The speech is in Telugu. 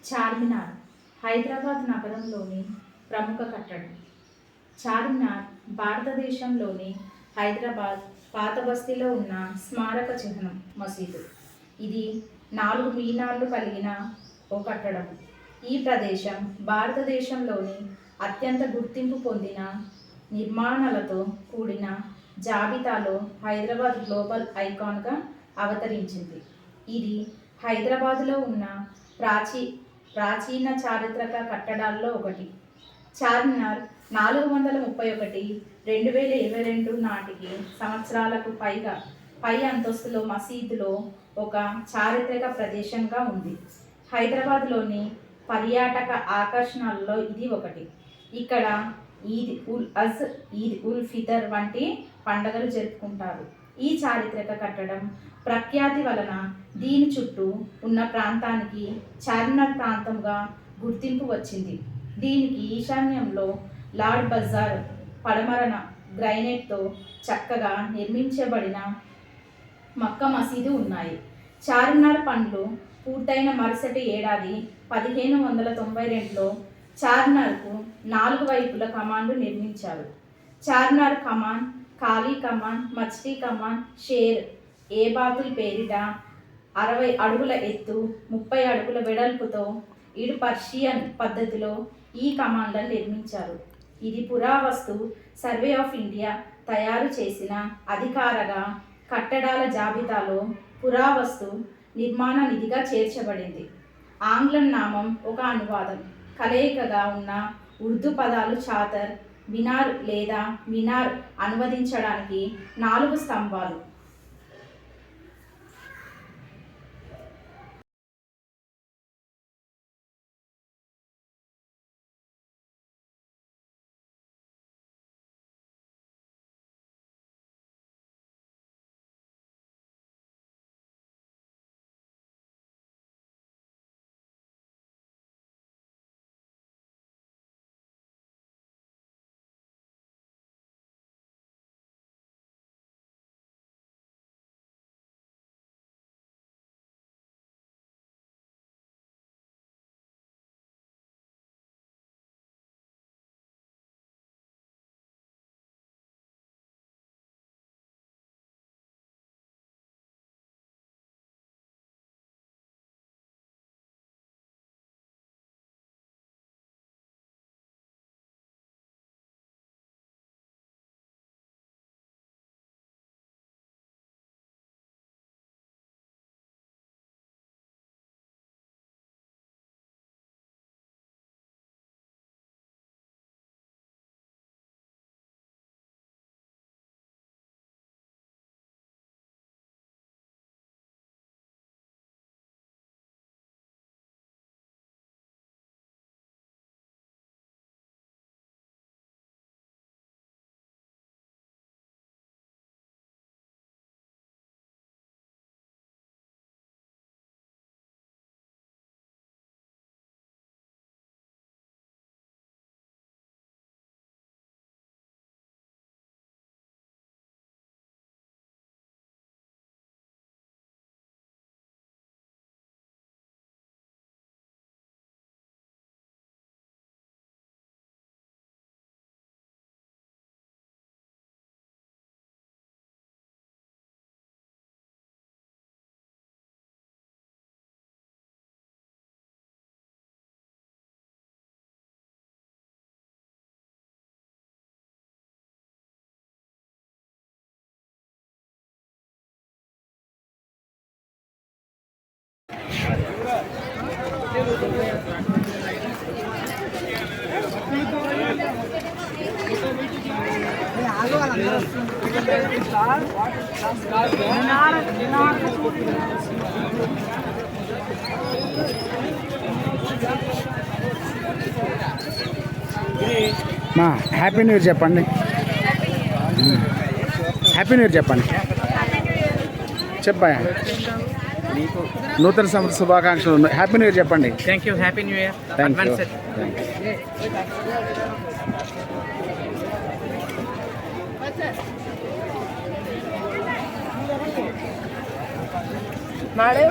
చార్మినార్ హైదరాబాద్ నగరంలోని ప్రముఖ కట్టడం. చార్మినార్ భారతదేశంలోని హైదరాబాద్ పాత బస్తీలో ఉన్న స్మారక చిహ్నం మసీదు. ఇది 4 మీనార్లు కలిగిన ఓ కట్టడం. ఈ ప్రదేశం భారతదేశంలోని అత్యంత గుర్తింపు పొందిన నిర్మాణాలతో కూడిన జాబితాలో హైదరాబాద్ గ్లోబల్ ఐకాన్గా అవతరించింది. ఇది హైదరాబాద్లో ఉన్న ప్రాచీన చారిత్రక కట్టడాల్లో ఒకటి. చార్మినార్ 431-2022 నాటికి సంవత్సరాలకు పై అంతస్తులో మసీదులో ఒక చారిత్రక ప్రదేశంగా ఉంది. హైదరాబాద్లోని పర్యాటక ఆకర్షణలలో ఇది ఒకటి. ఇక్కడ ఈద్ ఉల్ ఫితర్ వంటి పండుగలు జరుపుకుంటారు. ఈ చారిత్రక కట్టడం ప్రఖ్యాతి వలన దీని చుట్టూ ఉన్న ప్రాంతానికి చార్మినార్ ప్రాంతంగా గుర్తింపు వచ్చింది. దీనికి ఈశాన్యంలో లార్డ్ బజార్, పడమరన గ్రైనేట్తో చక్కగా నిర్మించబడిన మక్కా మసీదు ఉన్నాయి. చార్మినార్ పనులు పూర్తయిన మరుసటి ఏడాది 1592లో చార్మినార్కు 4 వైపుల కమాన్లు నిర్మించారు. చార్మినార్ కమాన్, కాలీ కమాన్, మచ్లీ కమాన్, షేర్ ఏ బాతుల్ పేరిట 60 అడుగుల ఎత్తు, 30 అడుగుల వెడల్పుతో ఇరు పర్షియన్ పద్ధతిలో ఈ కమాన్లను నిర్మించారు. ఇది పురావస్తు సర్వే ఆఫ్ ఇండియా తయారు చేసిన అధికారగా కట్టడాల జాబితాలో పురావస్తు నిర్మాణ నిధిగా చేర్చబడింది. ఆంగ్లం నామం ఒక అనువాదం కలయికగా ఉన్న ఉర్దూ పదాలు చాదర్, మినార్ లేదా మినార్ అనువదించడానికి 4 స్తంభాలు. హ్యాపీ న్యూ ఇయర్ చెప్పండి. హ్యాపీ న్యూ ఇయర్ చెప్పండి. చెప్పా నూతన సంవత్సర శుభాకాంక్షలు. హ్యాపీ న్యూ ఇయర్ చెప్పండి. Thank you. Happy new year. Thank you. ನಾಳೆ